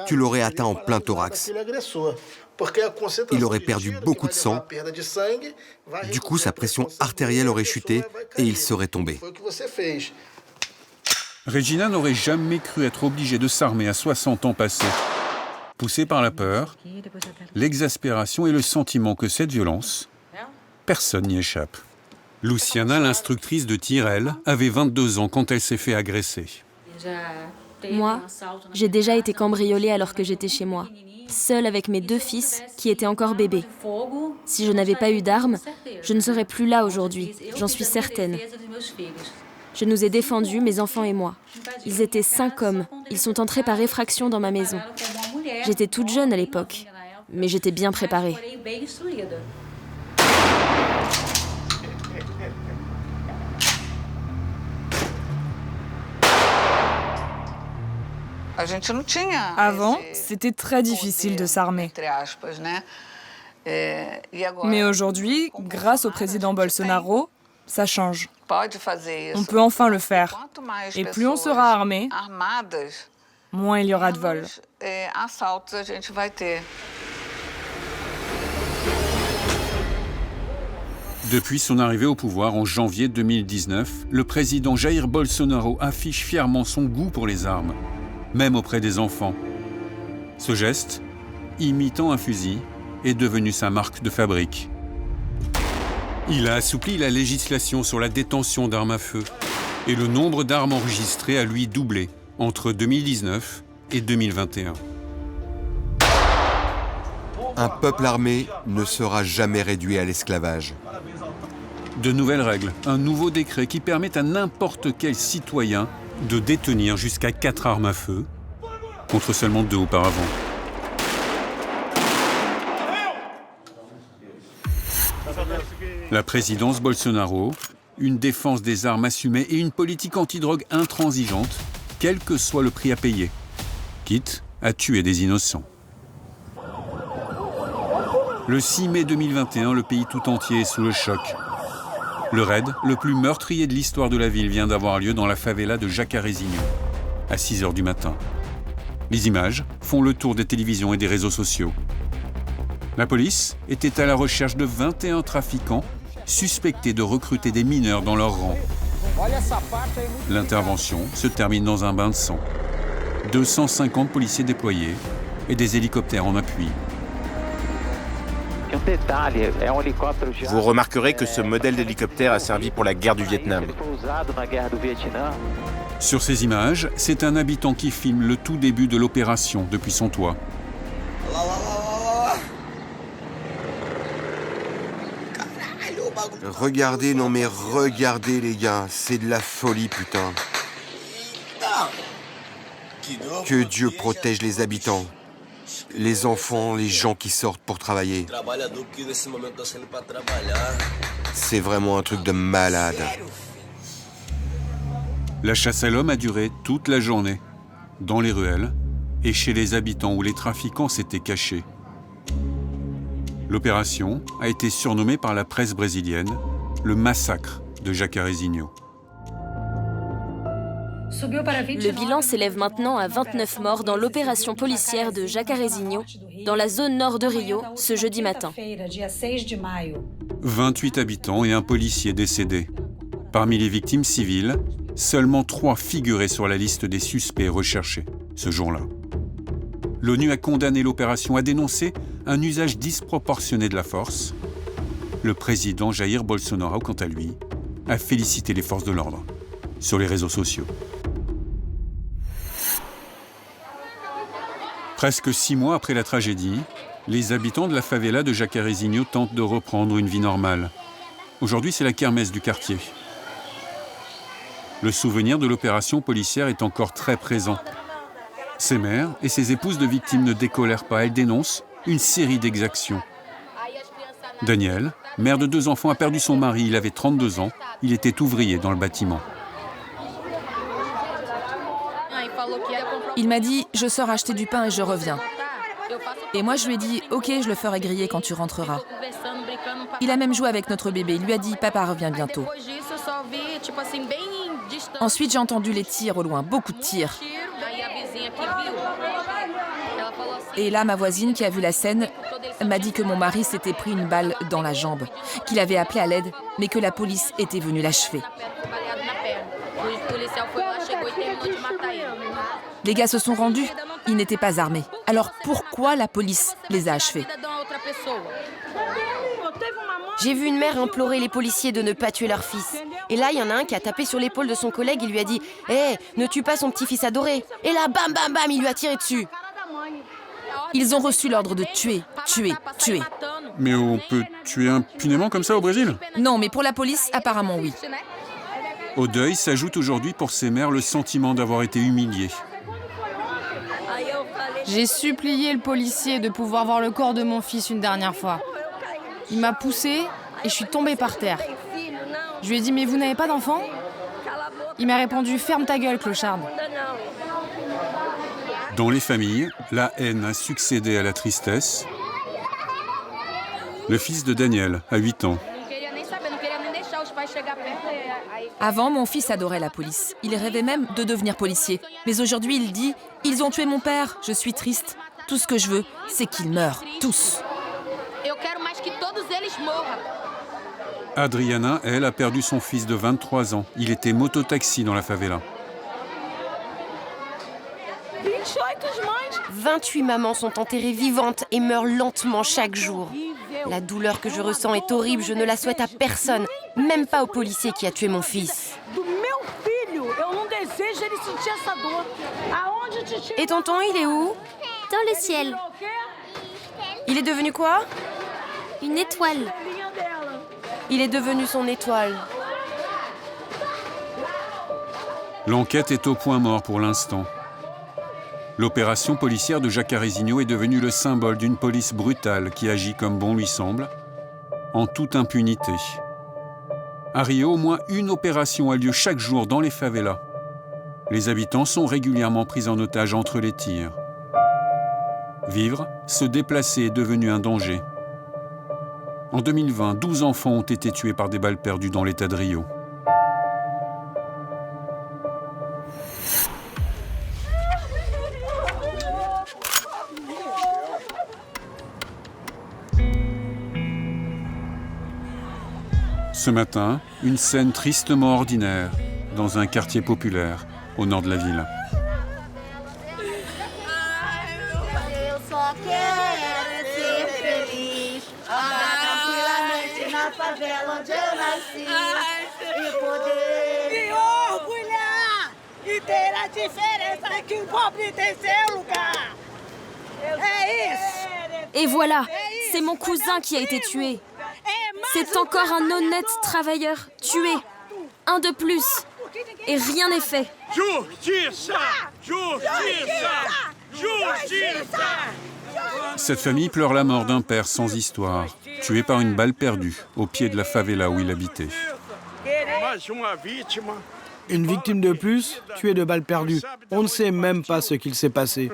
tu l'aurais atteint en plein thorax. Il aurait perdu beaucoup de sang. Du coup, sa pression artérielle aurait chuté et il serait tombé. Regina n'aurait jamais cru être obligée de s'armer à 60 ans passés. Poussée par la peur, l'exaspération et le sentiment que cette violence, personne n'y échappe. Luciana, l'instructrice de tir, elle, avait 22 ans quand elle s'est fait agresser. Moi, j'ai déjà été cambriolée alors que j'étais chez moi, seule avec mes 2 fils qui étaient encore bébés. Si je n'avais pas eu d'armes, je ne serais plus là aujourd'hui, j'en suis certaine. Je nous ai défendus, mes enfants et moi. Ils étaient 5 hommes, ils sont entrés par effraction dans ma maison. J'étais toute jeune à l'époque, mais j'étais bien préparée. Avant, c'était très difficile de s'armer. Mais aujourd'hui, grâce au président Bolsonaro, ça change. On peut enfin le faire. Et plus on sera armé, moins il y aura de vols. Depuis son arrivée au pouvoir en janvier 2019, le président Jair Bolsonaro affiche fièrement son goût pour les armes, même auprès des enfants. Ce geste, imitant un fusil, est devenu sa marque de fabrique. Il a assoupli la législation sur la détention d'armes à feu et le nombre d'armes enregistrées a lui doublé entre 2019 et 2021. Un peuple armé ne sera jamais réduit à l'esclavage. De nouvelles règles, un nouveau décret qui permet à n'importe quel citoyen de détenir jusqu'à 4 armes à feu, contre seulement 2 auparavant. La présidence Bolsonaro une défense des armes assumée et une politique antidrogue intransigeante, quel que soit le prix à payer, quitte à tuer des innocents. Le 6 mai 2021, le pays tout entier est sous le choc. Le raid, le plus meurtrier de l'histoire de la ville, vient d'avoir lieu dans la favela de Jacarezinho, à 6 h du matin. Les images font le tour des télévisions et des réseaux sociaux. La police était à la recherche de 21 trafiquants suspectés de recruter des mineurs dans leurs rangs. L'intervention se termine dans un bain de sang. 250 policiers déployés et des hélicoptères en appui. Vous remarquerez que ce modèle d'hélicoptère a servi pour la guerre du Vietnam. Sur ces images, c'est un habitant qui filme le tout début de l'opération depuis son toit. Regardez, non mais regardez les gars, c'est de la folie putain. Que Dieu protège les habitants, les enfants, les gens qui sortent pour travailler. C'est vraiment un truc de malade. La chasse à l'homme a duré toute la journée, dans les ruelles et chez les habitants où les trafiquants s'étaient cachés. L'opération a été surnommée par la presse brésilienne le massacre de Jacarezinho. Le bilan s'élève maintenant à 29 morts dans l'opération policière de Jacarezinho, dans la zone nord de Rio, ce jeudi matin. 28 habitants et un policier décédés. Parmi les victimes civiles, seulement 3 figuraient sur la liste des suspects recherchés ce jour-là. L'ONU a condamné l'opération, a dénoncé un usage disproportionné de la force. Le président Jair Bolsonaro, quant à lui, a félicité les forces de l'ordre sur les réseaux sociaux. Presque 6 mois après la tragédie, les habitants de la favela de Jacarezinho tentent de reprendre une vie normale. Aujourd'hui, c'est la kermesse du quartier. Le souvenir de l'opération policière est encore très présent. Ces mères et ces épouses de victimes ne décolèrent pas, elles dénoncent une série d'exactions. Daniel, mère de 2 enfants, a perdu son mari, il avait 32 ans, il était ouvrier dans le bâtiment. Il m'a dit « Je sors acheter du pain et je reviens ». Et moi je lui ai dit « Ok, je le ferai griller quand tu rentreras ». Il a même joué avec notre bébé, il lui a dit « Papa revient bientôt ». Ensuite j'ai entendu les tirs au loin, beaucoup de tirs. Et là, ma voisine qui a vu la scène m'a dit que mon mari s'était pris une balle dans la jambe, qu'il avait appelé à l'aide, mais que la police était venue l'achever. Les gars se sont rendus, ils n'étaient pas armés. Alors pourquoi la police les a achevés? J'ai vu une mère implorer les policiers de ne pas tuer leur fils. Et là, il y en a un qui a tapé sur l'épaule de son collègue et lui a dit « Hé, ne tue pas son petit-fils adoré !» Et là, bam, bam, bam, il lui a tiré dessus. Ils ont reçu l'ordre de tuer, tuer, tuer. Mais on peut tuer impunément comme ça au Brésil? Non, mais pour la police, apparemment oui. Au deuil s'ajoute aujourd'hui pour ces mères le sentiment d'avoir été humiliées. J'ai supplié le policier de pouvoir voir le corps de mon fils une dernière fois. Il m'a poussée et je suis tombée par terre. Je lui ai dit « Mais vous n'avez pas d'enfant ?» Il m'a répondu « Ferme ta gueule, clocharde !» Dans les familles, la haine a succédé à la tristesse. Le fils de Daniel a 8 ans. Avant, mon fils adorait la police. Il rêvait même de devenir policier. Mais aujourd'hui, il dit « Ils ont tué mon père, je suis triste. Tout ce que je veux, c'est qu'ils meurent, tous. » Adriana, elle, a perdu son fils de 23 ans. Il était mototaxi dans la favela. 28 mamans sont enterrées vivantes et meurent lentement chaque jour. La douleur que je ressens est horrible, je ne la souhaite à personne, même pas au policier qui a tué mon fils. Et tonton, il est où? Dans le ciel. Il est devenu quoi? Une étoile. Il est devenu son étoile. L'enquête est au point mort pour l'instant. L'opération policière de Jacarezinho est devenue le symbole d'une police brutale qui agit comme bon lui semble, en toute impunité. À Rio, au moins une opération a lieu chaque jour dans les favelas. Les habitants sont régulièrement pris en otage entre les tirs. Vivre, se déplacer est devenu un danger. En 2020, 12 enfants ont été tués par des balles perdues dans l'État de Rio. Ce matin, une scène tristement ordinaire dans un quartier populaire au nord de la ville. Et voilà, c'est mon cousin qui a été tué. C'est encore un honnête travailleur tué. Un de plus. Et rien n'est fait. Cette famille pleure la mort d'un père sans histoire, tué par une balle perdue au pied de la favela où il habitait. Une victime de plus, tuée de balles perdues. On ne sait même pas ce qu'il s'est passé.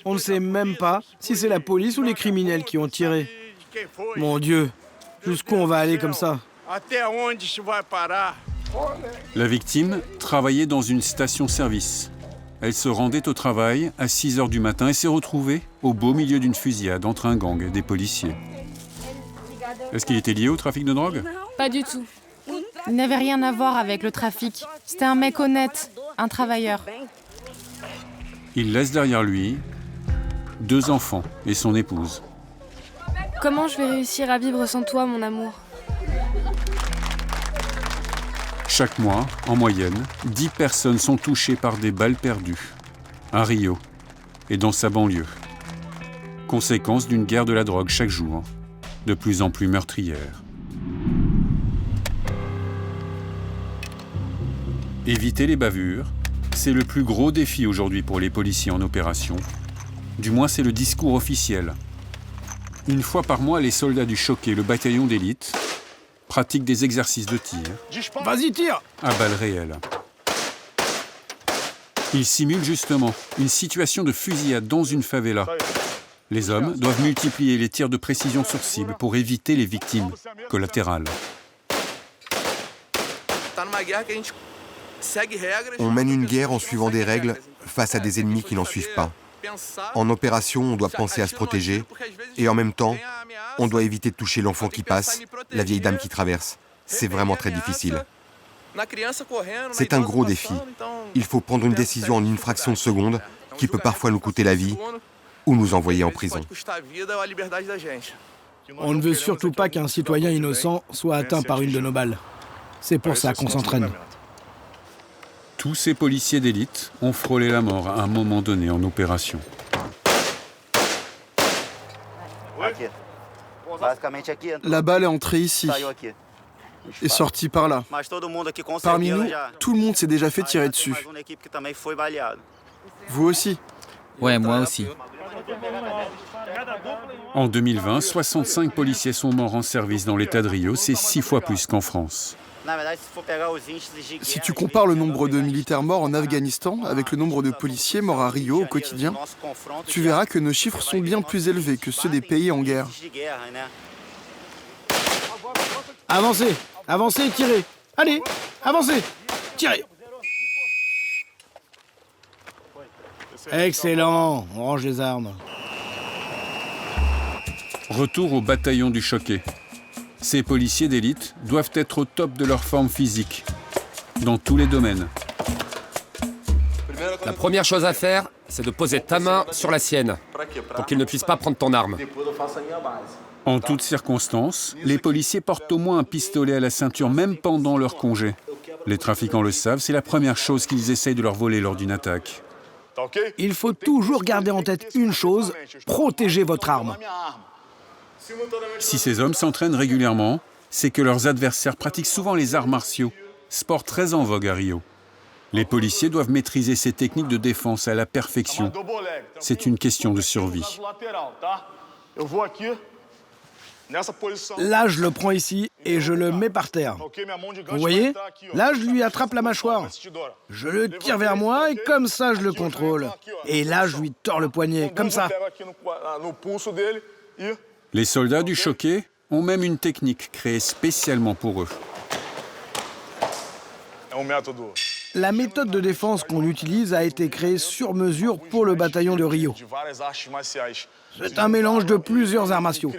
On ne sait même pas si c'est la police ou les criminels qui ont tiré. Mon Dieu, jusqu'où on va aller comme ça? La victime travaillait dans une station-service. Elle se rendait au travail à 6 h du matin et s'est retrouvée au beau milieu d'une fusillade entre un gang et des policiers. Est-ce qu'il était lié au trafic de drogue? Pas du tout. Il n'avait rien à voir avec le trafic. C'était un mec honnête, un travailleur. Il laisse derrière lui 2 enfants et son épouse. Comment je vais réussir à vivre sans toi, mon amour? Chaque mois, en moyenne, 10 personnes sont touchées par des balles perdues, à Rio et dans sa banlieue. Conséquence d'une guerre de la drogue chaque jour, de plus en plus meurtrière. Éviter les bavures, c'est le plus gros défi aujourd'hui pour les policiers en opération. Du moins, c'est le discours officiel. Une fois par mois, les soldats du Choquet, le bataillon d'élite, pratiquent des exercices de tir. Vas-y, tire! À balles réelles. Ils simulent justement une situation de fusillade dans une favela. Les hommes doivent multiplier les tirs de précision sur cible pour éviter les victimes collatérales. On mène une guerre en suivant des règles face à des ennemis qui n'en suivent pas. En opération, on doit penser à se protéger et en même temps, on doit éviter de toucher l'enfant qui passe, la vieille dame qui traverse. C'est vraiment très difficile. C'est un gros défi. Il faut prendre une décision en une fraction de seconde qui peut parfois nous coûter la vie ou nous envoyer en prison. On ne veut surtout pas qu'un citoyen innocent soit atteint par une de nos balles. C'est pour ça qu'on s'entraîne. Tous ces policiers d'élite ont frôlé la mort à un moment donné en opération. La balle est entrée ici et sortie par là. Parmi nous, tout le monde s'est déjà fait tirer dessus. Vous aussi? Ouais, moi aussi. En 2020, 65 policiers sont morts en service dans l'État de Rio, c'est 6 fois plus qu'en France. Si tu compares le nombre de militaires morts en Afghanistan avec le nombre de policiers morts à Rio au quotidien, tu verras que nos chiffres sont bien plus élevés que ceux des pays en guerre. Avancez, avancez, tirez. Allez, avancez, tirez. Excellent, on range les armes. Retour au bataillon du Choquet. Ces policiers d'élite doivent être au top de leur forme physique, dans tous les domaines. La première chose à faire, c'est de poser ta main sur la sienne, pour qu'il ne puisse pas prendre ton arme. En toutes circonstances, les policiers portent au moins un pistolet à la ceinture, même pendant leur congé. Les trafiquants le savent, c'est la première chose qu'ils essayent de leur voler lors d'une attaque. Il faut toujours garder en tête une chose, protéger votre arme. Si ces hommes s'entraînent régulièrement, c'est que leurs adversaires pratiquent souvent les arts martiaux, sport très en vogue à Rio. Les policiers doivent maîtriser ces techniques de défense à la perfection. C'est une question de survie. Là, je le prends ici et je le mets par terre. Vous voyez? Là, je lui attrape la mâchoire. Je le tire vers moi et comme ça, je le contrôle. Et là, je lui tords le poignet, comme ça. Les soldats du Choquet ont même une technique créée spécialement pour eux. La méthode de défense qu'on utilise a été créée sur mesure pour le bataillon de Rio. C'est un mélange de plusieurs arts martiaux.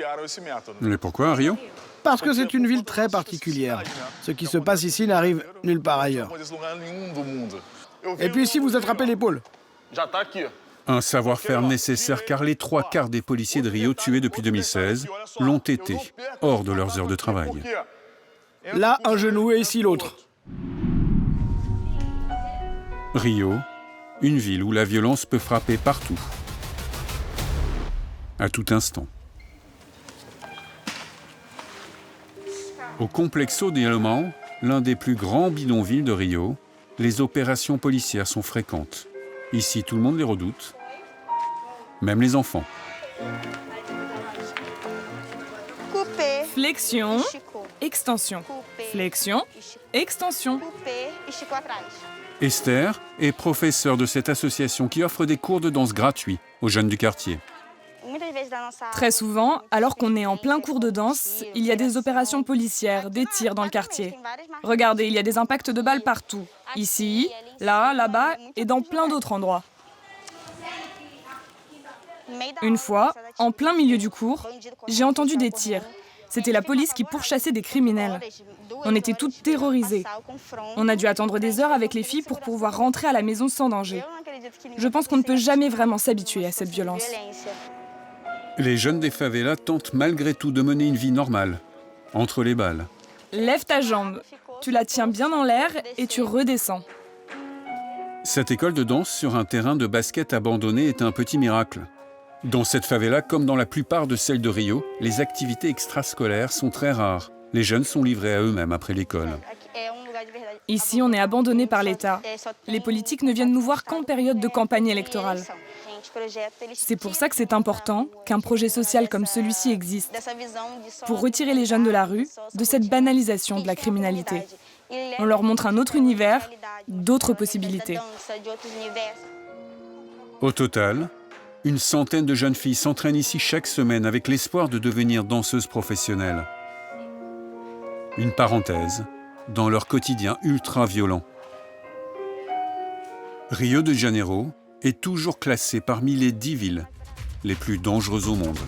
Mais pourquoi à Rio? Parce que c'est une ville très particulière. Ce qui se passe ici n'arrive nulle part ailleurs. Et puis ici, vous attrapez l'épaule. Un savoir-faire nécessaire car les 3/4 des policiers de Rio tués depuis 2016 l'ont été, hors de leurs heures de travail. Là, un genou et ici l'autre. Rio, une ville où la violence peut frapper partout, à tout instant. Au Complexo de Alemão, l'un des plus grands bidonvilles de Rio, les opérations policières sont fréquentes. Ici, tout le monde les redoute, même les enfants. Flexion, extension. Flexion, extension. Esther est professeure de cette association qui offre des cours de danse gratuits aux jeunes du quartier. Très souvent, alors qu'on est en plein cours de danse, il y a des opérations policières, des tirs dans le quartier. Regardez, il y a des impacts de balles partout. Ici, là, là-bas et dans plein d'autres endroits. Une fois, en plein milieu du cours, j'ai entendu des tirs. C'était la police qui pourchassait des criminels. On était toutes terrorisées. On a dû attendre des heures avec les filles pour pouvoir rentrer à la maison sans danger. Je pense qu'on ne peut jamais vraiment s'habituer à cette violence. Les jeunes des favelas tentent malgré tout de mener une vie normale, entre les balles. Lève ta jambe, tu la tiens bien en l'air et tu redescends. Cette école de danse sur un terrain de basket abandonné est un petit miracle. Dans cette favela, comme dans la plupart de celles de Rio, les activités extrascolaires sont très rares. Les jeunes sont livrés à eux-mêmes après l'école. Ici, on est abandonné par l'État. Les politiques ne viennent nous voir qu'en période de campagne électorale. C'est pour ça que c'est important qu'un projet social comme celui-ci existe, pour retirer les jeunes de la rue, de cette banalisation de la criminalité. On leur montre un autre univers, d'autres possibilités. Au total, une centaine de jeunes filles s'entraînent ici chaque semaine avec l'espoir de devenir danseuses professionnelles. Une parenthèse dans leur quotidien ultra-violent. Rio de Janeiro est toujours classée parmi les 10 villes les plus dangereuses au monde.